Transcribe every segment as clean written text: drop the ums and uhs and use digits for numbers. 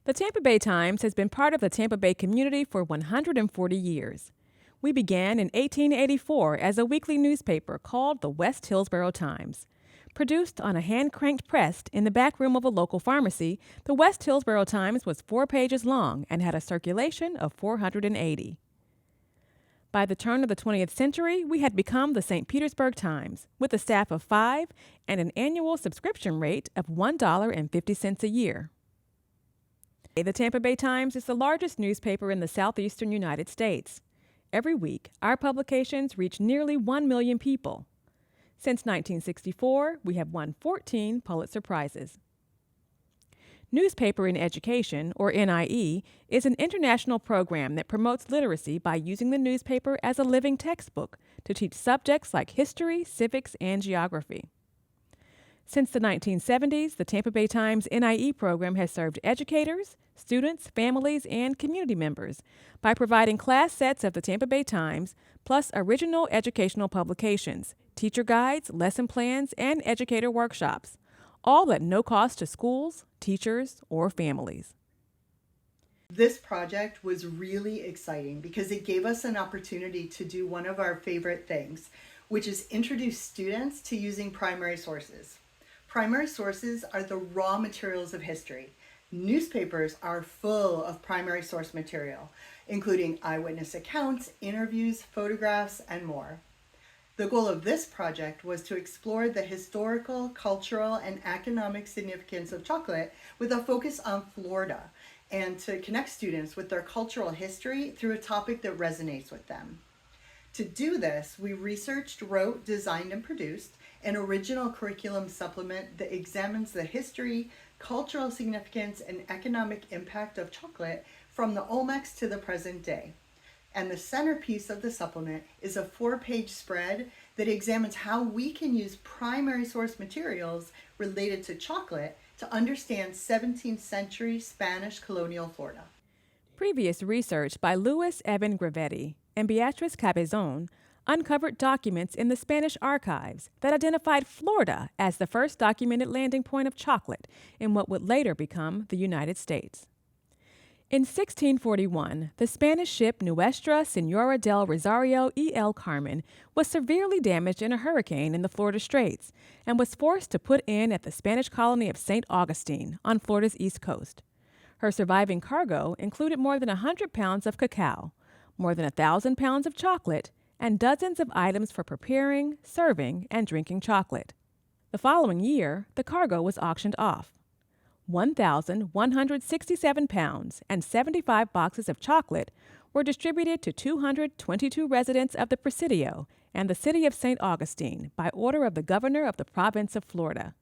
The Tampa Bay Times has been part of the Tampa Bay community for 140 years. We began in 1884 as a weekly newspaper called the West Hillsborough Times. Produced on a hand-cranked press in the back room of a local pharmacy, the West Hillsborough Times was 4 pages long and had a circulation of 480. By the turn of the 20th century, we had become the St. Petersburg Times, with a staff of 5 and an annual subscription rate of $1.50 a year. The Tampa Bay Times is the largest newspaper in the southeastern United States. Every week, our publications reach nearly 1 million people. Since 1964, we have won 14 Pulitzer Prizes. Newspaper in Education, or NIE, is an international program that promotes literacy by using the newspaper as a living textbook to teach subjects like history, civics, and geography. Since the 1970s, the Tampa Bay Times NIE program has served educators, students, families, and community members by providing class sets of the Tampa Bay Times, plus original educational publications, teacher guides, lesson plans, and educator workshops, all at no cost to schools, teachers, or families. This project was really exciting because it gave us an opportunity to do one of our favorite things, which is introduce students to using primary sources. Primary sources are the raw materials of history. Newspapers are full of primary source material, including eyewitness accounts, interviews, photographs, and more. The goal of this project was to explore the historical, cultural, and economic significance of chocolate with a focus on Florida, and to connect students with their cultural history through a topic that resonates with them. To do this, we researched, wrote, designed, and produced an original curriculum supplement that examines the history, cultural significance, and economic impact of chocolate from the Olmecs to the present day. And the centerpiece of the supplement is a 4-page spread that examines how we can use primary source materials related to chocolate to understand 17th century Spanish colonial Florida. Previous research by Luis Evan Gravetti and Beatriz Cabezon uncovered documents in the Spanish archives that identified Florida as the first documented landing point of chocolate in what would later become the United States. In 1641, the Spanish ship Nuestra Señora del Rosario y el Carmen was severely damaged in a hurricane in the Florida Straits and was forced to put in at the Spanish colony of St. Augustine on Florida's east coast. Her surviving cargo included more than 100 pounds of cacao, more than 1,000 pounds of chocolate, and dozens of items for preparing, serving, and drinking chocolate. The following year, the cargo was auctioned off. 1,167 pounds and 75 boxes of chocolate were distributed to 222 residents of the Presidio and the city of St. Augustine by order of the governor of the province of Florida.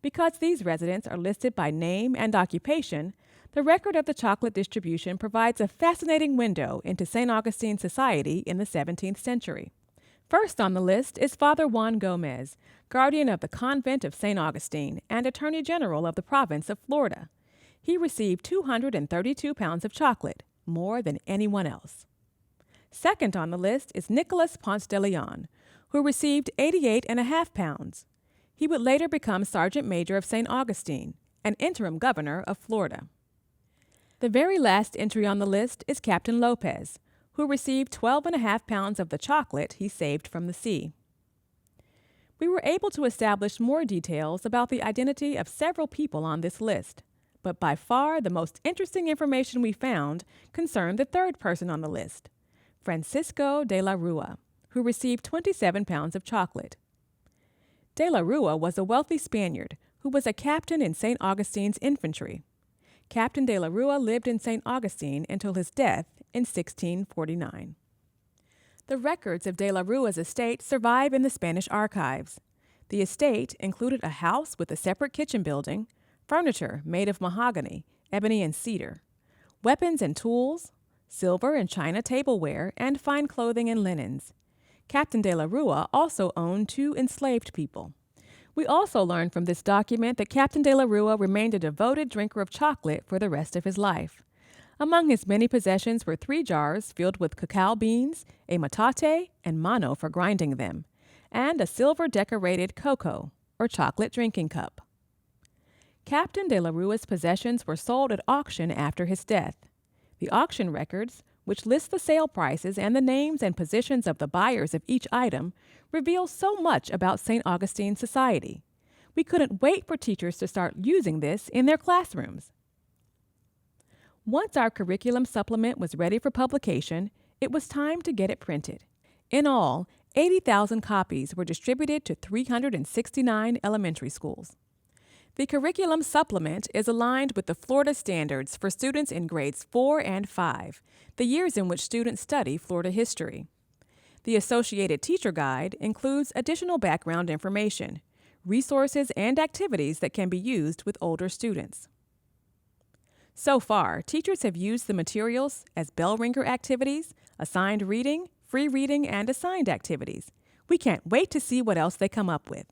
Because these residents are listed by name and occupation, the record of the chocolate distribution provides a fascinating window into St. Augustine society in the 17th century. First on the list is Father Juan Gomez, guardian of the convent of St. Augustine and Attorney General of the province of Florida. He received 232 pounds of chocolate, more than anyone else. Second on the list is Nicholas Ponce de Leon, who received 88.5 pounds. He would later become Sergeant Major of St. Augustine, and interim governor of Florida. The very last entry on the list is Captain Lopez, who received 12.5 pounds of the chocolate he saved from the sea. We were able to establish more details about the identity of several people on this list, but by far the most interesting information we found concerned the third person on the list, Francisco de la Rua, who received 27 pounds of chocolate. De la Rua was a wealthy Spaniard who was a captain in St. Augustine's infantry. Captain de la Rua lived in St. Augustine until his death in 1649. The records of de la Rua's estate survive in the Spanish archives. The estate included a house with a separate kitchen building, furniture made of mahogany, ebony, and cedar, weapons and tools, silver and china tableware, and fine clothing and linens. Captain de la Rua also owned 2 enslaved people. We also learned from this document that Captain de la Rua remained a devoted drinker of chocolate for the rest of his life. Among his many possessions were 3 jars filled with cacao beans, a metate, and mano for grinding them, and a silver-decorated cocoa, or chocolate drinking cup. Captain de la Rue's possessions were sold at auction after his death. The auction records, which list the sale prices and the names and positions of the buyers of each item, reveal so much about St. Augustine's society. We couldn't wait for teachers to start using this in their classrooms. Once our curriculum supplement was ready for publication, it was time to get it printed. In all, 80,000 copies were distributed to 369 elementary schools. The curriculum supplement is aligned with the Florida standards for students in grades 4 and 5, the years in which students study Florida history. The associated teacher guide includes additional background information, resources, and activities that can be used with older students. So far, teachers have used the materials as bell ringer activities, assigned reading, free reading, and assigned activities. We can't wait to see what else they come up with.